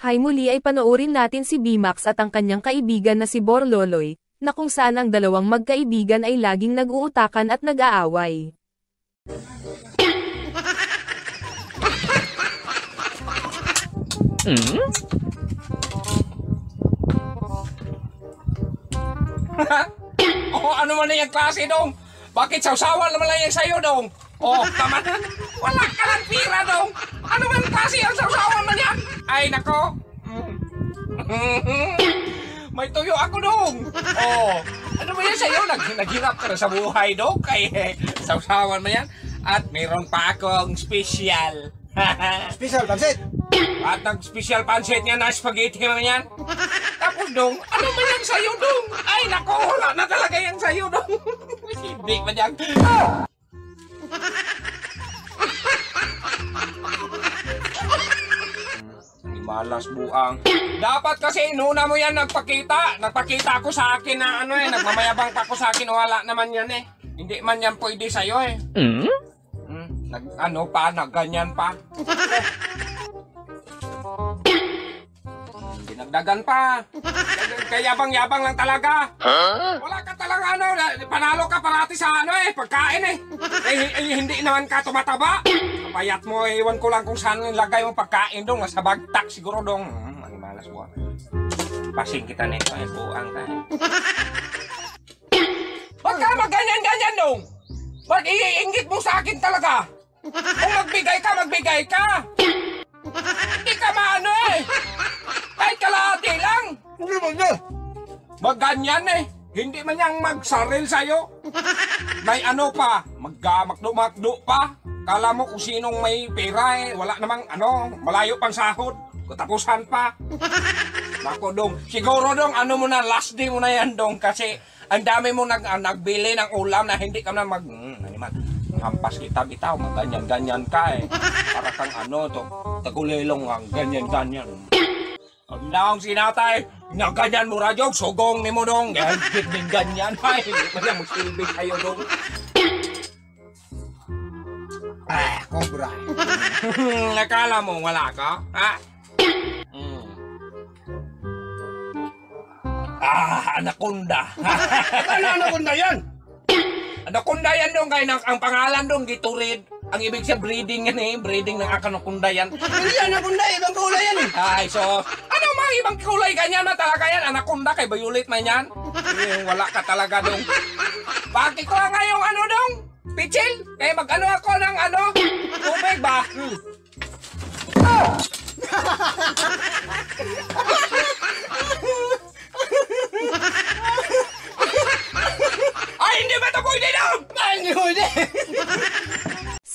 Hay muli ay panoorin natin si Bimax at ang kanyang kaibigan na si Borloloy, na kung saan ang dalawang magkaibigan ay laging nag-uutakan at nag-aaway. Oh, ano man na yung klase dong? Bakit sausawan naman lang yung sayo dong? Oh, tama na. Wala ka lang pira dong. Ano man klase ang sausawan man yan? Ay, nako. May tuyo ako dong. Oh, ano ba yan sa'yo? Naghirap ka na sa buhay dong. Kay sausawan man yan. At mayroon pa akong special. Special pansit. At nag-special pansit niya na spaghetti naman yan. Tapos dong, ano ba yan sa'yo dong? Ay, nako, wala na talaga yan sa'yo dong. Hindi ba yan? Malas buang. Dapat kasi inuna mo yan nagpakita. Nagpakita ako sa akin na ano eh. Nagmamayabang pa ako sa akin. Wala naman yan eh. Hindi man yan pwede sa'yo eh. Ano pa, nagganyan pa. Dinagdagan pa. Kaya yabang lang talaga. Wala ka talaga ano. Panalo ka parati sa ano eh. Pagkain eh. Hindi naman ka tumataba. Payat mo, iwan ko lang kung saan nilagay mo pagkain dong. Nasa bagtak siguro dong. Malas mo. Pasing kita nito. Ay, buang tayo. Ba't ka magganyan-ganyan dong? Ba't iingit mo sa akin talaga? Kung magbigay ka. Hindi ka maano eh. Kahit kalahati lang. Hindi mo na. Magganyan eh. Hindi man yang magsaril sa'yo. May ano pa. Magmakdo pa. Kala mo kung sinong may pera eh. Wala namang ano. Malayo pang sahod. Katapusan pa. Nako dong. Siguro dong ano mo na. Last day mo na yan dong. Kasi ang dami mo nagbili ng ulam na hindi ka na hampas kita bitaw. Ganyan-ganyan ka eh. Para kang ano to. Tagulilong ang ganyan-ganyan. Ang daong sinatay, naganyan mo radyo, sugong ni mo dong. Ganyan, ay, hindi pa niya magsilbi kayo dong. Cobra. Nakala mo, wala ka? Ha? Anaconda. Ano anaconda yan? Anaconda yan dong, kaya ang pangalan dong, Giturid. Ang ibig siya breeding yan eh, breeding ng anaconda yan. Hindi anaconda, ibang kulay yan eh. Ay, so, ano mga ibang kulay ganyan na talaga yan? Anaconda kay violet man yan. Wala ka talaga dong. Bakit ko nga yung ano dong? Pichil? Kaya mag-ano ako ng ano? Tubig ba? Ay, hindi ba ito pwede dong? Ay, hindi pwede.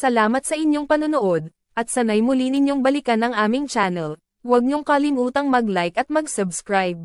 Salamat sa inyong panonood, at sanay muli ninyong balikan ang aming channel. Huwag niyong kalimutang mag-like at mag-subscribe.